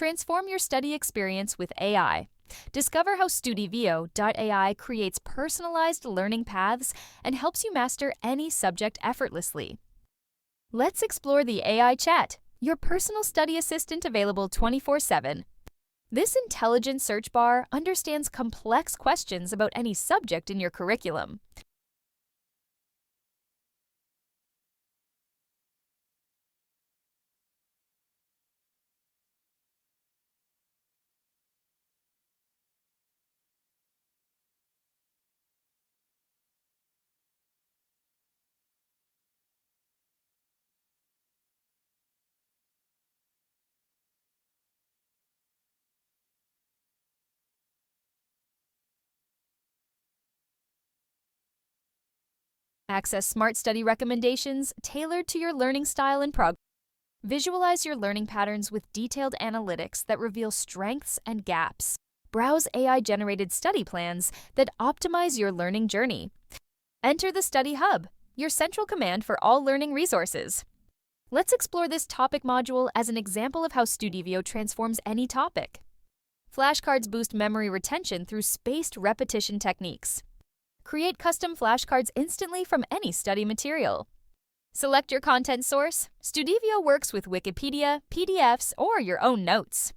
Transform your study experience with AI. Discover how Studivio.ai creates personalized learning paths and helps you master any subject effortlessly. Let's explore the AI Chat, your personal study assistant available 24/7. This intelligent search bar understands complex questions about any subject in your curriculum. Access smart study recommendations tailored to your learning style and progress. Visualize your learning patterns with detailed analytics that reveal strengths and gaps. Browse AI-generated study plans that optimize your learning journey. Enter the Study Hub, your central command for all learning resources. Let's explore this topic module as an example of how Studivio transforms any topic. Flashcards boost memory retention through spaced repetition techniques. Create custom flashcards instantly from any study material. Select your content source. Studivio works with Wikipedia, PDFs, or your own notes.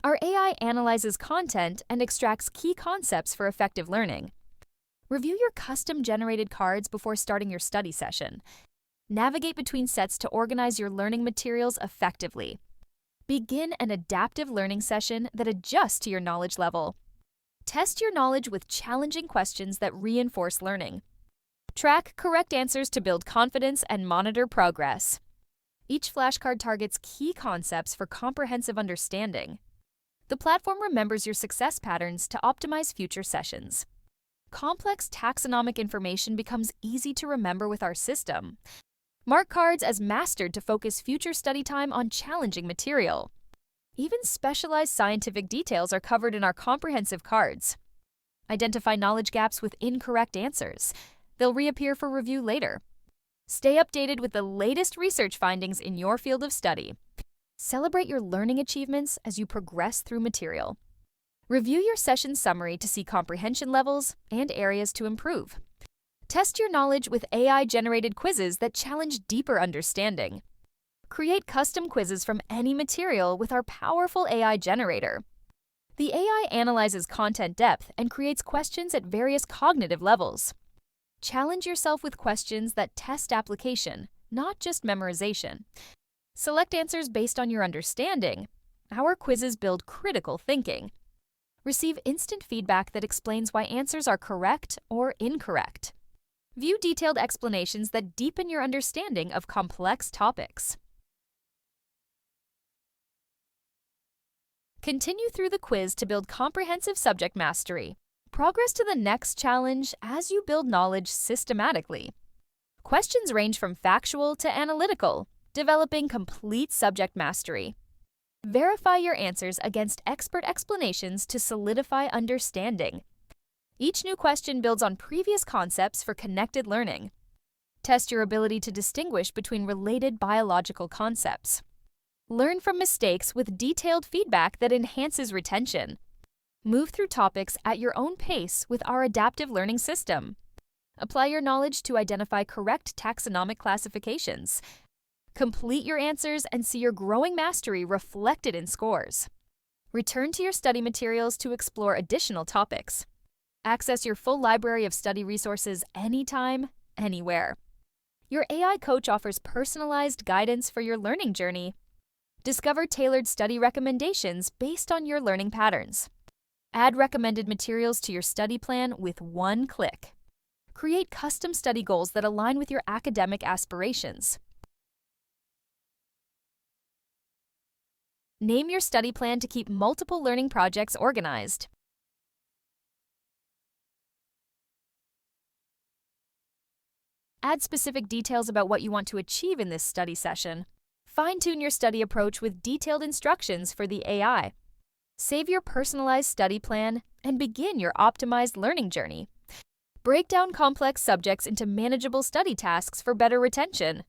Our AI analyzes content and extracts key concepts for effective learning. Review your custom-generated cards before starting your study session. Navigate between sets to organize your learning materials effectively. Begin an adaptive learning session that adjusts to your knowledge level. Test your knowledge with challenging questions that reinforce learning. Track correct answers to build confidence and monitor progress. Each flashcard targets key concepts for comprehensive understanding. The platform remembers your success patterns to optimize future sessions. Complex taxonomic information becomes easy to remember with our system. Mark cards as mastered to focus future study time on challenging material. Even specialized scientific details are covered in our comprehensive cards. Identify knowledge gaps with incorrect answers. They'll reappear for review later. Stay updated with the latest research findings in your field of study. Celebrate your learning achievements as you progress through material. Review your session summary to see comprehension levels and areas to improve. Test your knowledge with AI-generated quizzes that challenge deeper understanding. Create custom quizzes from any material with our powerful AI generator. The AI analyzes content depth and creates questions at various cognitive levels. Challenge yourself with questions that test application, not just memorization. Select answers based on your understanding. Our quizzes build critical thinking. Receive instant feedback that explains why answers are correct or incorrect. View detailed explanations that deepen your understanding of complex topics. Continue through the quiz to build comprehensive subject mastery. Progress to the next challenge as you build knowledge systematically. Questions range from factual to analytical, developing complete subject mastery. Verify your answers against expert explanations to solidify understanding. Each new question builds on previous concepts for connected learning. Test your ability to distinguish between related biological concepts. Learn from mistakes with detailed feedback that enhances retention. Move through topics at your own pace with our adaptive learning system. Apply your knowledge to identify correct taxonomic classifications. Complete your answers and see your growing mastery reflected in scores. Return to your study materials to explore additional topics. Access your full library of study resources anytime, anywhere. Your AI coach offers personalized guidance for your learning journey. Discover tailored study recommendations based on your learning patterns. Add recommended materials to your study plan with one click. Create custom study goals that align with your academic aspirations. Name your study plan to keep multiple learning projects organized. Add specific details about what you want to achieve in this study session. Fine-tune your study approach with detailed instructions for the AI. Save your personalized study plan and begin your optimized learning journey. Break down complex subjects into manageable study tasks for better retention.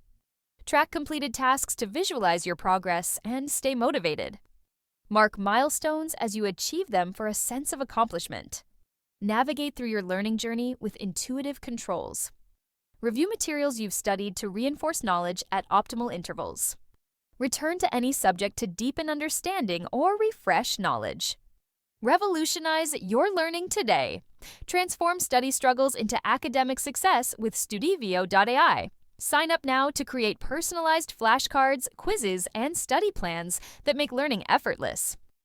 Track completed tasks to visualize your progress and stay motivated. Mark milestones as you achieve them for a sense of accomplishment. Navigate through your learning journey with intuitive controls. Review materials you've studied to reinforce knowledge at optimal intervals. Return to any subject to deepen understanding or refresh knowledge. Revolutionize your learning today. Transform study struggles into academic success with Studivio.ai. Sign up now to create personalized flashcards, quizzes, and study plans that make learning effortless.